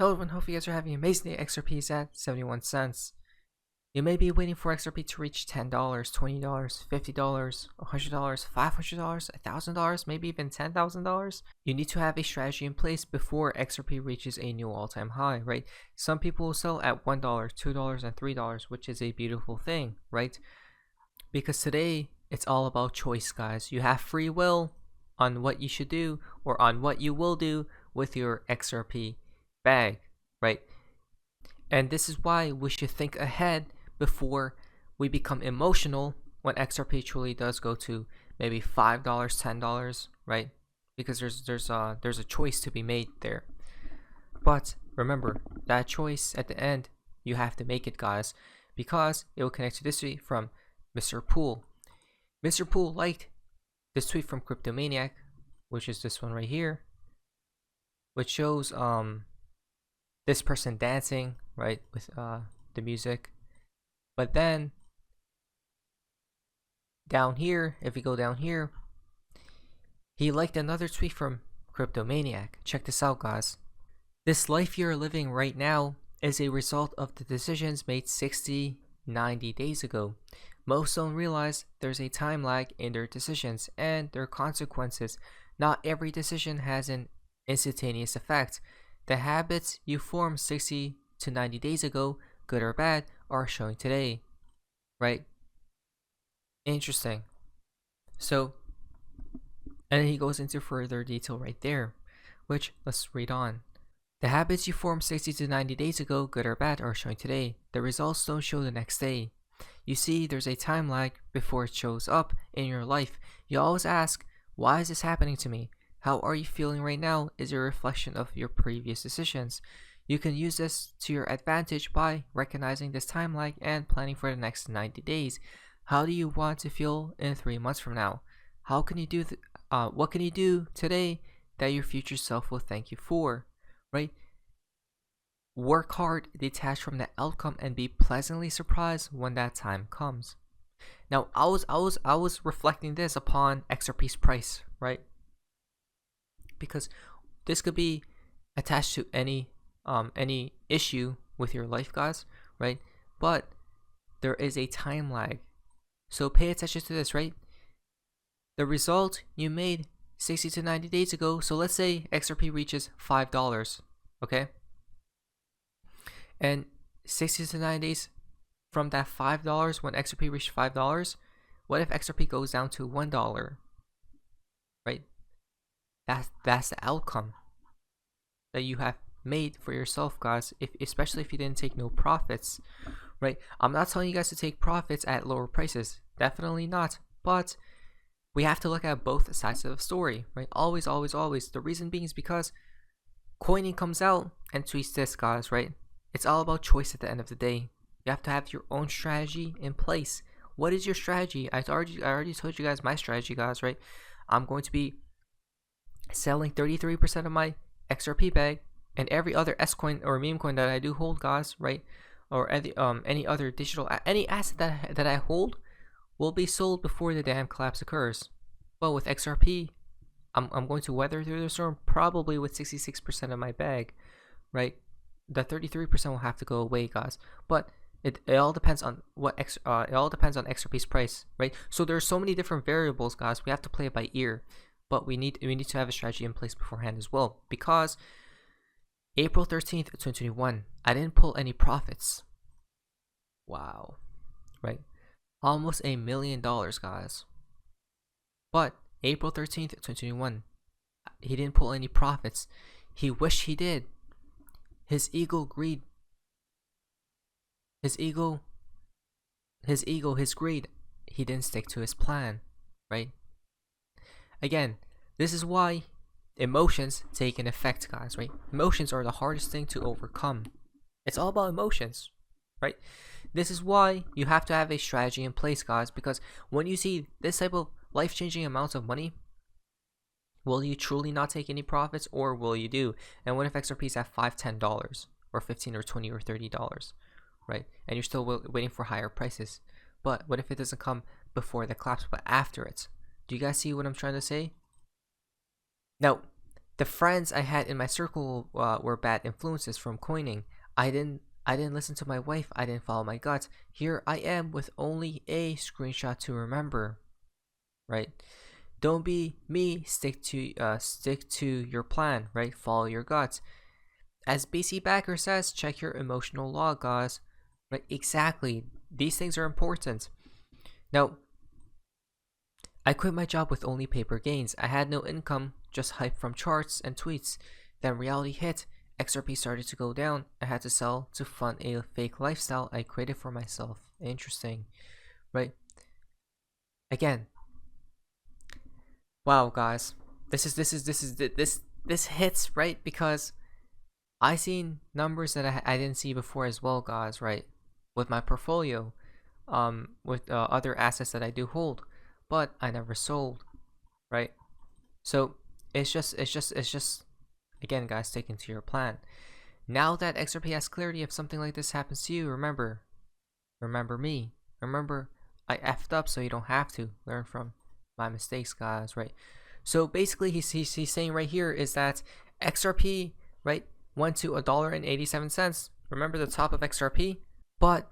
Hello everyone, hope you guys are having an amazing day. XRP is at 71 cents. You may be waiting for XRP to reach $10, $20, $50, $100, $500, $1,000, maybe even $10,000. You need to have a strategy in place before XRP reaches a new all-time high, right? Some people will sell at $1, $2, and $3, which is a beautiful thing, right? Because today, it's all about choice, guys. You have free will on what you should do or on what you will do with your XRP bag, right? And this is why we should think ahead before we become emotional when XRP truly does go to maybe $5, $10, right? Because there's a choice to be made there. But remember, that choice at the end, you have to make it, guys, because it will connect to this tweet from Mr. Poole. Mr. Poole liked this tweet from Cryptomaniac, which is this one right here, which shows this person dancing, right, with the music. But then down here, if we go down here, he liked another tweet from Cryptomaniac. Check this out, guys. This life you're living right now is a result of the decisions made 60, 90 days ago. Most don't realize there's a time lag in their decisions and their consequences. Not every decision has an instantaneous effect. The habits you formed 60 to 90 days ago, good or bad, are showing today, right? Interesting. So, and he goes into further detail right there, which let's read on. The habits you formed 60 to 90 days ago, good or bad, are showing today. The results don't show the next day. You see, there's a time lag before it shows up in your life. You always ask, why is this happening to me? How are you feeling right now is a reflection of your previous decisions. You can use this to your advantage by recognizing this time lag and planning for the next 90 days. How do you want to feel in 3 months from now? How can you do what can you do today that your future self will thank you for, right? Work hard, detach from the outcome, and be pleasantly surprised when that time comes. Now, I was reflecting this upon XRP's price, right? Because this could be attached to any issue with your life, guys, right? But there is a time lag, so pay attention to this, right? The result you made 60 to 90 days ago. So let's say XRP reaches $5, okay? And 60 to 90 days from that $5, when XRP reached $5, what if XRP goes down to $1, right? That's the outcome that you have made for yourself, guys, especially if you didn't take no profits, right? I'm not telling you guys to take profits at lower prices, definitely not, but we have to look at both sides of the story, right? Always. The reason being is because Coining comes out and tweets this, guys, right? It's all about choice at the end of the day. You have to have your own strategy in place. What is your strategy? I already told you guys my strategy, guys, right? I'm going to be selling 33% of my XRP bag and every other S coin or meme coin that I do hold, guys, right? Or any other digital any asset that I hold will be sold before the damn collapse occurs. But with XRP, I'm going to weather through the storm probably with 66% of my bag, right? The 33% will have to go away, guys. But it all depends on it all depends on XRP's price, right? So there's so many different variables, guys. We have to play it by ear. But we need to have a strategy in place beforehand as well, because April 13th, 2021, I didn't pull any profits. Wow, right? Almost $1 million, guys. But April 13th, 2021, he didn't pull any profits. He wished he did. His ego, greed. His greed. He didn't stick to his plan, right? Again, this is why emotions take an effect, guys, right? Emotions are the hardest thing to overcome. It's all about emotions, right? This is why you have to have a strategy in place, guys, because when you see this type of life-changing amounts of money, will you truly not take any profits, or will you do? And what if XRP is at $5, $10, or $15, or $20, or $30, right? And you're still waiting for higher prices. But what if it doesn't come before the collapse, but after it? Do you guys see what I'm trying to say? Now, The friends I had in my circle were bad influences from coining. I didn't listen to my wife. I didn't follow my guts. Here I am with only a screenshot to remember. Right? Don't be me. Stick to your plan. Right? Follow your guts. As BC Backer says, check your emotional log, guys. Right? Exactly. These things are important. Now, I quit my job with only paper gains. I had no income, just hype from charts and tweets. Then reality hit. XRP started to go down. I had to sell to fund a fake lifestyle I created for myself. Interesting, right? Again, wow, guys, this hits, right? Because I seen numbers that I didn't see before as well, guys, right? With my portfolio, with other assets that I do hold, but I never sold, right? So it's just again, guys, sticking to your plan. Now that XRP has clarity, if something like this happens to you, remember me. Remember, I effed up, so you don't have to. Learn from my mistakes, guys, right? So basically, he's saying right here is that XRP, right, went to $1.87. Remember the top of XRP? But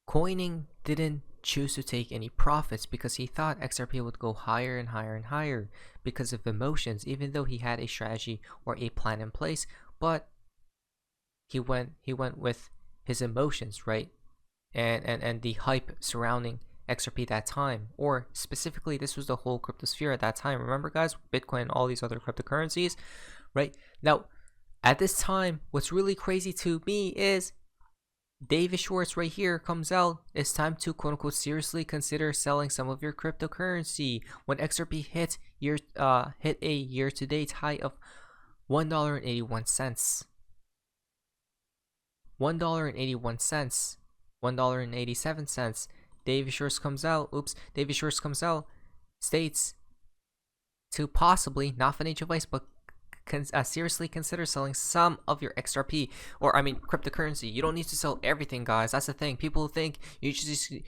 coining didn't choose to take any profits because he thought XRP would go higher and higher and higher because of emotions, even though he had a strategy or a plan in place. But he went with his emotions, right? And the hype surrounding XRP that time, or specifically this was the whole cryptosphere at that time. Remember, guys, Bitcoin and all these other cryptocurrencies, right? Now at this time, what's really crazy to me is David Schwartz right here comes out. It's time to quote unquote seriously consider selling some of your cryptocurrency. When XRP hit a year-to-date high of $1.81. $1.81. $1.87. David Schwartz comes out. David Schwartz comes out, states to possibly, not financial advice, but seriously consider selling some of your XRP, or I mean cryptocurrency. You don't need to sell everything, guys. That's the thing. People think you just need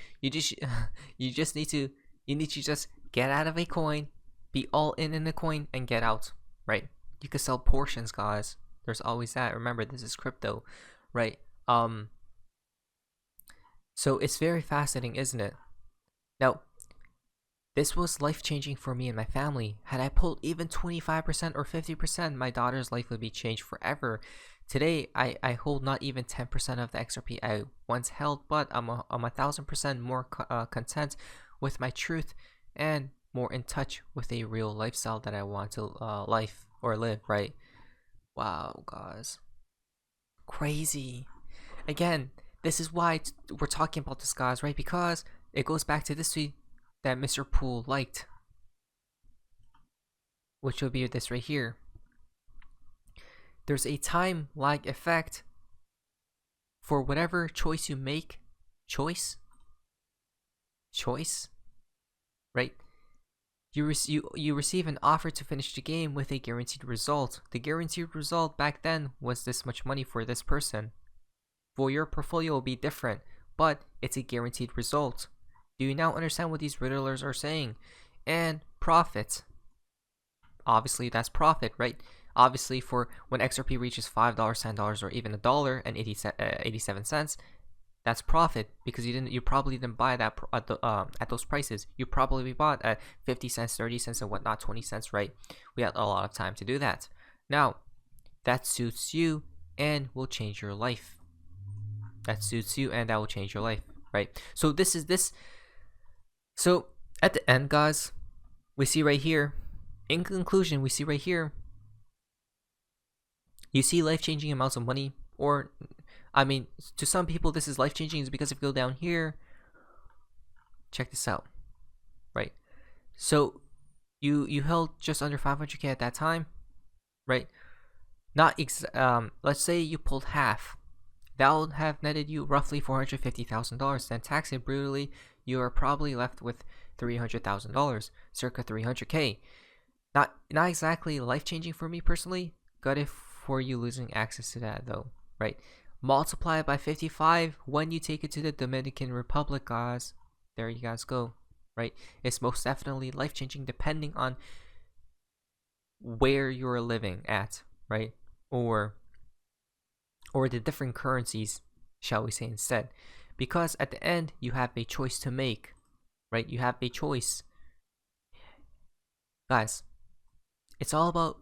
to just get out of a coin, be all in the coin, and get out. Right? You can sell portions, guys. There's always that. Remember, this is crypto, right? So it's very fascinating, isn't it? Now, this was life-changing for me and my family. Had I pulled even 25% or 50%, my daughter's life would be changed forever. Today, I hold not even 10% of the XRP I once held, but I'm 1,000% more content with my truth and more in touch with a real lifestyle that I want to live, right? Wow, guys. Crazy. Again, this is why we're talking about this, guys, right? Because it goes back to this tweet that Mr. Poole liked, which will be this right here. There's a time lag effect for whatever choice you make. Choice, right? You receive an offer to finish the game with a guaranteed result. The guaranteed result back then was this much money for this person. For your portfolio will be different, but it's a guaranteed result. Do you now understand what these riddlers are saying? And profit. Obviously, that's profit, right? Obviously, for when XRP reaches $5, $10, or even $1.87, that's profit because you probably didn't buy that at those prices. You probably bought at 50 cents, 30 cents, and whatnot, 20 cents, right? We had a lot of time to do that. Now, that suits you and will change your life. That suits you and that will change your life, right? So So at the end, guys, we see right here, in conclusion, we see right here, you see life-changing amounts of money, or I mean, to some people this is life-changing is because if you go down here, check this out, right? So you held just under 500k at that time, right? Let's say you pulled half. That would have netted you roughly $450,000. Then tax it brutally, you are probably left with $300,000, circa 300k. Not exactly life-changing for me personally. Gutted for you losing access to that though, right? Multiply it by 55 when you take it to the Dominican Republic, guys. There you guys go, right? It's most definitely life-changing depending on where you're living at, right? Or the different currencies, shall we say, instead. Because at the end, you have a choice to make, right? You have a choice. Guys, it's all about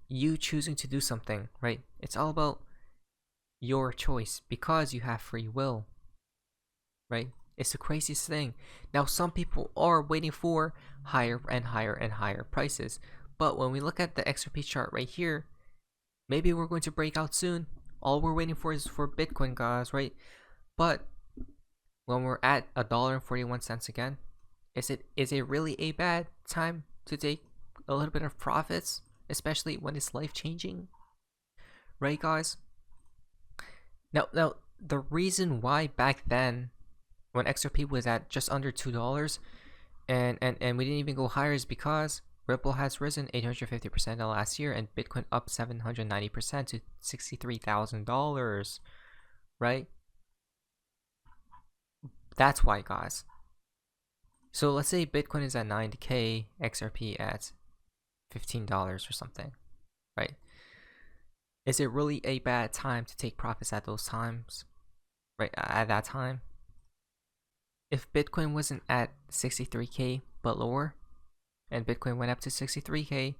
you choosing to do something, right? It's all about your choice because you have free will, right? It's the craziest thing. Now, some people are waiting for higher and higher and higher prices, but when we look at the XRP chart right here, maybe we're going to break out soon. All we're waiting for is for Bitcoin, guys, right? But when we're at $1.41 again, is it really a bad time to take a little bit of profits, especially when it's life changing, right, guys? Now, the reason why back then, when XRP was at just under $2, and we didn't even go higher, is because Ripple has risen 850% in the last year, and Bitcoin up 790% to $63,000, right? That's why, guys. So let's say Bitcoin is at 90K, XRP at $15 or something, right? Is it really a bad time to take profits at those times, right? At that time, if Bitcoin wasn't at 63K but lower, and Bitcoin went up to 63K,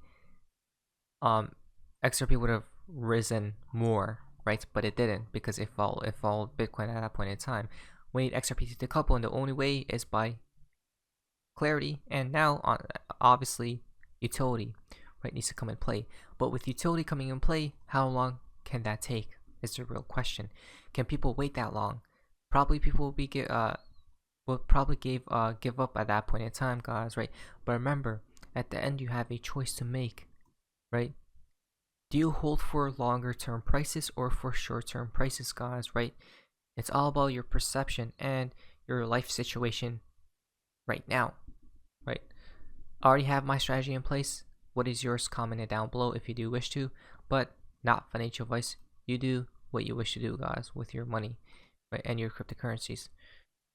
XRP would have risen more, right? But it didn't, because it followed Bitcoin at that point in time. We need XRP to decouple, and the only way is by clarity, and now obviously utility, right, needs to come in play. But with utility coming in play, how long can that take is the real question. Can people wait that long? Probably people will probably give up at that point in time, guys, right? But remember, at the end you have a choice to make, right? Do you hold for longer term prices or for short term prices, guys, right? It's all about your perception and your life situation right now, right? I already have my strategy in place. What is yours? Comment it down below if you do wish to, but not financial advice. You do what you wish to do, guys, with your money, right, and your cryptocurrencies.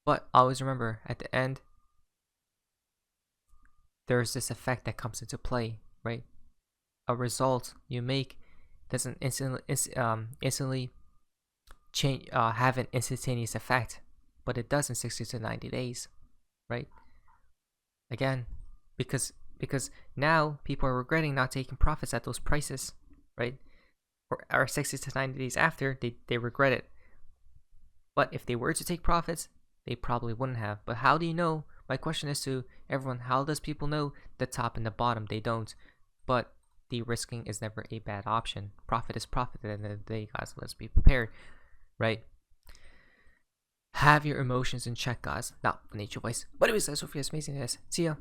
But always remember, at the end, there's this effect that comes into play, right? A result you make doesn't instantly change, have an instantaneous effect, but it does in 60 to 90 days, right? Again, because now people are regretting not taking profits at those prices, right? Or 60 to 90 days after, they regret it. But if they were to take profits, they probably wouldn't have. But how do you know? My question is to everyone, how does people know the top and the bottom? They don't. But de-risking is never a bad option. Profit is profit at the end of the day, guys. Let's be prepared, right? Have your emotions in check, guys. Not financial advice. But anyways, that's what for you. Amazing, guys. See ya.